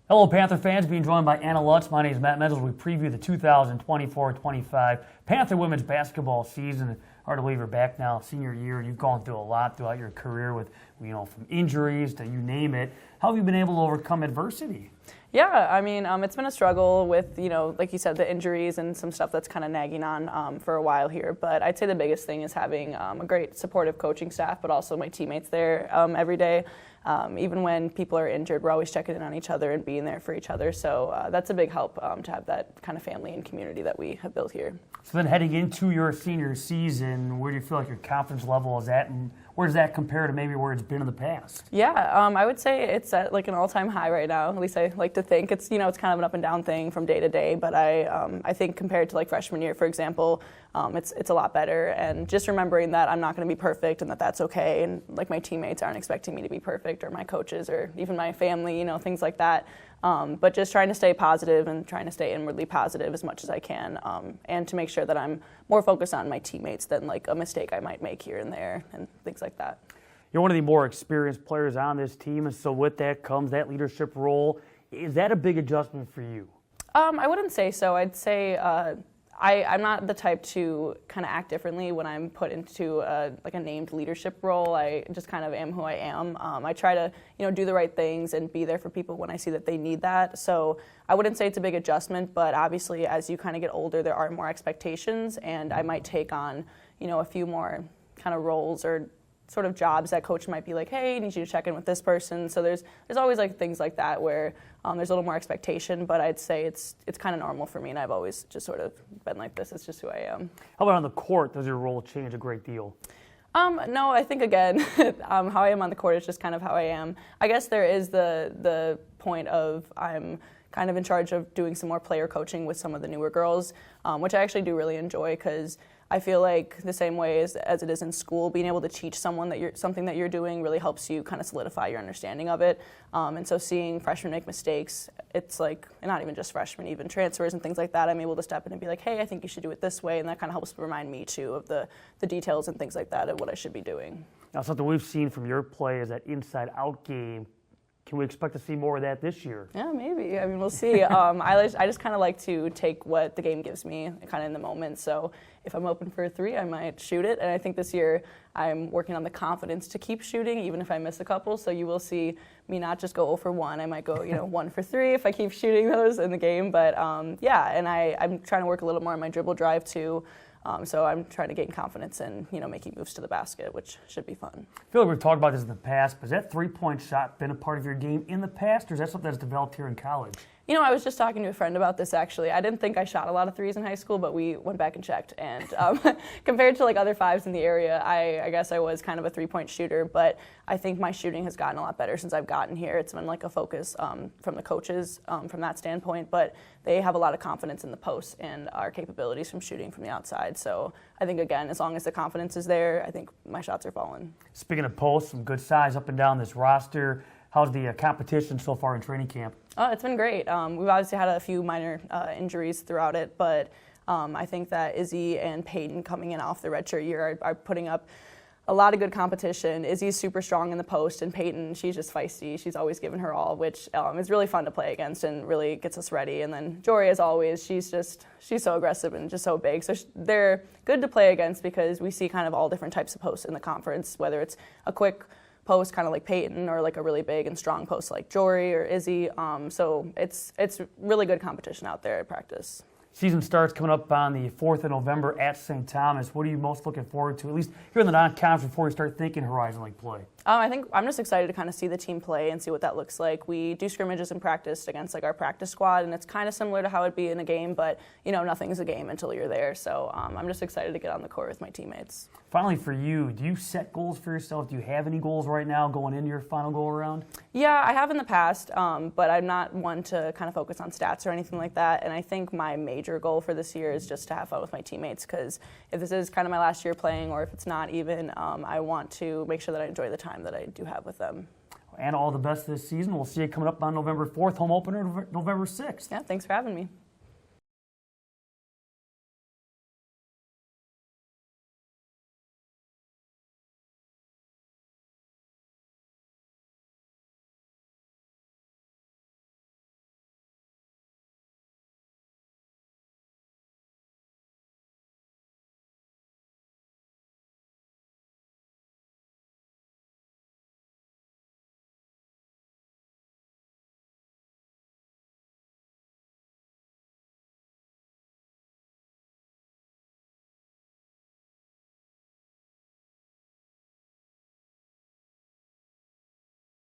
Hello, Panther fans. Being joined by Anna Lutz. My name is Matt Menzel. We preview the 2024-25 Panther women's basketball season. Hard to believe you're back now, senior year, and you've gone through a lot throughout your career with, from injuries to you name it. How have you been able to overcome adversity? Yeah, I mean, it's been a struggle with, like you said, the injuries and some stuff that's kind of nagging on for a while here. But I'd say the biggest thing is having a great supportive coaching staff, but also my teammates there every day. Even when people are injured, we're always checking in on each other and being there for each other. So that's a big help to have that kind of family and community that we have built here. So then heading into your senior season, where do you feel like your confidence level is at, and where does that compare to maybe where it's been in the past? Yeah, I would say it's at like an all-time high right now. At least I like to think. It's it's kind of an up and down thing from day to day. But I think compared to like freshman year, for example, it's a lot better. And just remembering that I'm not going to be perfect and that that's okay. And like my teammates aren't expecting me to be perfect, or my coaches, or even my family, things like that. But just trying to stay positive and trying to stay inwardly positive as much as I can, and to make sure that I'm more focused on my teammates than like a mistake I might make here and there and things like that. You're one of the more experienced players on this team, and so with that comes that leadership role. Is that a big adjustment for you? I wouldn't say so. I'd say I'm not the type to kind of act differently when I'm put into a named leadership role. I just kind of am who I am. I try to do the right things and be there for people when I see that they need that. So I wouldn't say it's a big adjustment, but obviously as you kind of get older, there are more expectations, and I might take on a few more kind of roles or sort of jobs that coach might be like, hey, I need you to check in with this person. So there's always like things like that where there's a little more expectation, but I'd say it's kind of normal for me, and I've always just sort of been like this. It's just who I am. How about on the court? Does your role change a great deal? No, I think again, how I am on the court is just kind of how I am. I guess there is the point of I'm kind of in charge of doing some more player coaching with some of the newer girls, which I actually do really enjoy, because I feel like the same way as it is in school, being able to teach someone something that you're doing really helps you kind of solidify your understanding of it. And so seeing freshmen make mistakes, it's like, and not even just freshmen, even transfers and things like that, I'm able to step in and be like, hey, I think you should do it this way, and that kind of helps remind me too of the details and things like that of what I should be doing. Now, something we've seen from your play is that inside-out game. Can we expect to see more of that this year? Yeah, maybe. I mean, we'll see. I just kind of like to take what the game gives me kind of in the moment. So if I'm open for a three, I might shoot it. And I think this year I'm working on the confidence to keep shooting, even if I miss a couple. So you will see me not just go 0 for 1. I might go 1 for 3 if I keep shooting those in the game. But yeah, and I'm trying to work a little more on my dribble drive too. So I'm trying to gain confidence in, making moves to the basket, which should be fun. I feel like we've talked about this in the past, but has that three-point shot been a part of your game in the past, or is that something that's developed here in college? I was just talking to a friend about this, actually. I didn't think I shot a lot of threes in high school, but we went back and checked. And compared to like other fives in the area, I guess I was kind of a three-point shooter. But I think my shooting has gotten a lot better since I've gotten here. It's been like a focus from the coaches from that standpoint. But they have a lot of confidence in the post and our capabilities from shooting from the outside. So I think, again, as long as the confidence is there, I think my shots are falling. Speaking of posts, some good size up and down this roster. How's the competition so far in training camp? Oh, it's been great. We've obviously had a few minor injuries throughout it, but I think that Izzy and Peyton coming in off the redshirt year are putting up a lot of good competition. Izzy's super strong in the post, and Peyton, she's just feisty. She's always giving her all, which is really fun to play against and really gets us ready. And then Jory, as always, she's so aggressive and just so big. So they're good to play against because we see kind of all different types of posts in the conference, whether it's a quick post kind of like Peyton or like a really big and strong post like Jory or Izzy. So it's really good competition out there at practice. Season starts coming up on the 4th of November at St. Thomas. What are you most looking forward to, at least here in the non-conference, before you start thinking Horizon League play? I think I'm just excited to kind of see the team play and see what that looks like. We do scrimmages in practice against like our practice squad, and it's kind of similar to how it'd be in a game, but nothing's a game until you're there. So I'm just excited to get on the court with my teammates. Finally, for you, do you set goals for yourself? Do you have any goals right now going into your final go-around? Yeah, I have in the past, but I'm not one to kind of focus on stats or anything like that. And I think my major goal for this year is just to have fun with my teammates, because if this is kind of my last year playing, or if it's not even, I want to make sure that I enjoy the time that I do have with them. And all the best this season. We'll see you coming up on November 4th, home opener November 6th. Yeah, thanks for having me.